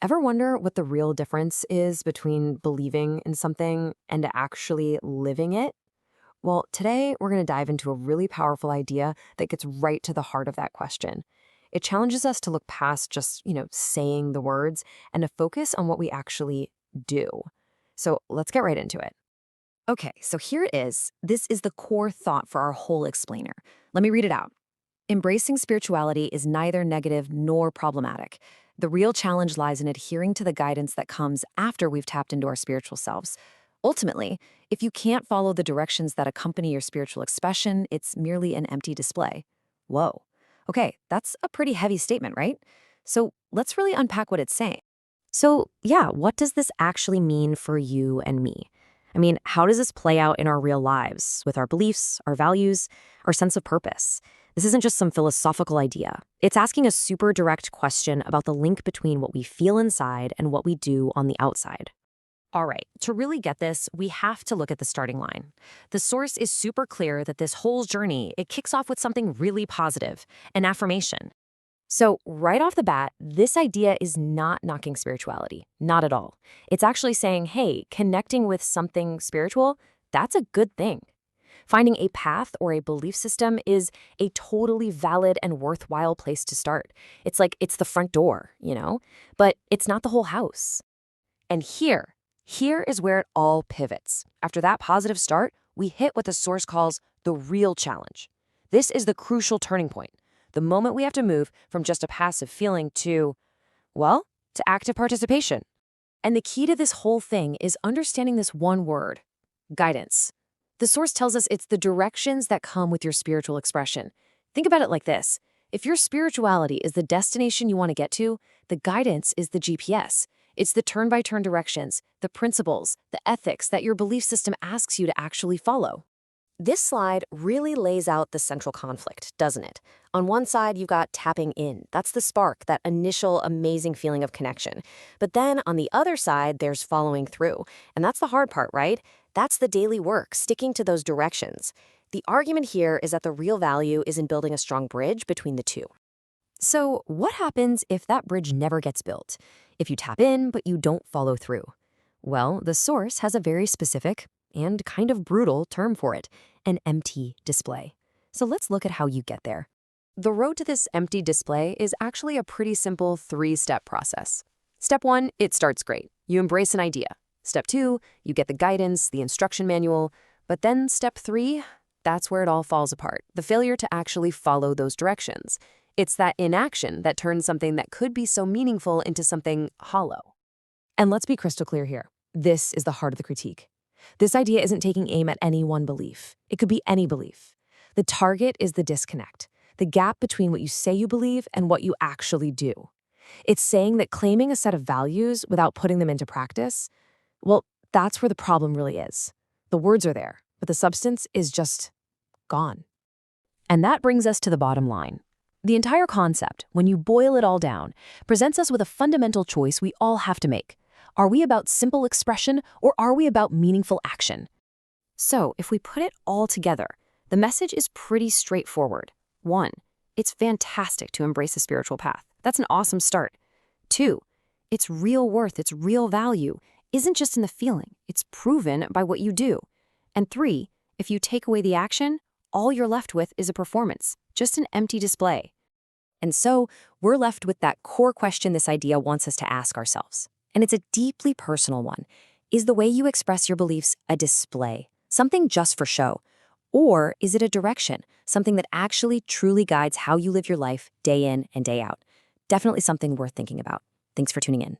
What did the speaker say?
Ever wonder what the real difference is between believing in something and actually living it? Well, today we're going to dive into a really powerful idea that gets right to the heart of that question. It challenges us to look past just, saying the words and to focus on what we actually do. So let's get right into it. Okay, so here it is. This is the core thought for our whole explainer. Let me read it out. Embracing spirituality is neither negative nor problematic. The real challenge lies in adhering to the guidance that comes after we've tapped into our spiritual selves. Ultimately, if you can't follow the directions that accompany your spiritual expression, it's merely an empty display. Whoa. Okay, that's a pretty heavy statement, right? So let's really unpack what it's saying. So, yeah, what does this actually mean for you and me? I mean, how does this play out in our real lives with our beliefs, our values, our sense of purpose? This isn't just some philosophical idea. It's asking a super direct question about the link between what we feel inside and what we do on the outside. All right, to really get this, we have to look at the starting line. The source is super clear that this whole journey, it kicks off with something really positive, an affirmation. So, right off the bat, this idea is not knocking spirituality, not at all. It's actually saying, hey, connecting with something spiritual, that's a good thing. Finding a path or a belief system is a totally valid and worthwhile place to start. It's like it's the front door, but it's not the whole house. And here is where it all pivots. After that positive start, we hit what the source calls the real challenge. This is the crucial turning point. The moment we have to move from just a passive feeling to active participation. And the key to this whole thing is understanding this one word, guidance. The source tells us it's the directions that come with your spiritual expression. Think about it like this. If your spirituality is the destination you want to get to, the guidance is the GPS. It's the turn-by-turn directions, the principles, the ethics that your belief system asks you to actually follow. This slide really lays out the central conflict, doesn't it? On one side, you've got tapping in. That's the spark, that initial amazing feeling of connection. But then on the other side, there's following through. And that's the hard part, right? That's the daily work, sticking to those directions. The argument here is that the real value is in building a strong bridge between the two. So what happens if that bridge never gets built? If you tap in, but you don't follow through? Well, the source has a very specific and kind of brutal term for it, an empty display. So let's look at how you get there. The road to this empty display is actually a pretty simple three-step process. Step 1, it starts great. You embrace an idea. Step 2, you get the guidance, the instruction manual. But then step 3, that's where it all falls apart. The failure to actually follow those directions. It's that inaction that turns something that could be so meaningful into something hollow. And let's be crystal clear here. This is the heart of the critique. This idea isn't taking aim at any one belief. It could be any belief. The target is the disconnect, the gap between what you say you believe and what you actually do. It's saying that claiming a set of values without putting them into practice, well, that's where the problem really is. The words are there, but the substance is just gone. And that brings us to the bottom line. The entire concept, when you boil it all down, presents us with a fundamental choice we all have to make. Are we about simple expression, or are we about meaningful action? So, if we put it all together, the message is pretty straightforward. 1, it's fantastic to embrace a spiritual path. That's an awesome start. 2, its real worth, its real value, isn't just in the feeling, it's proven by what you do. And 3, if you take away the action, all you're left with is a performance, just an empty display. And so, we're left with that core question this idea wants us to ask ourselves. And it's a deeply personal one. Is the way you express your beliefs a display, something just for show? Or is it a direction, something that actually truly guides how you live your life day in and day out? Definitely something worth thinking about. Thanks for tuning in.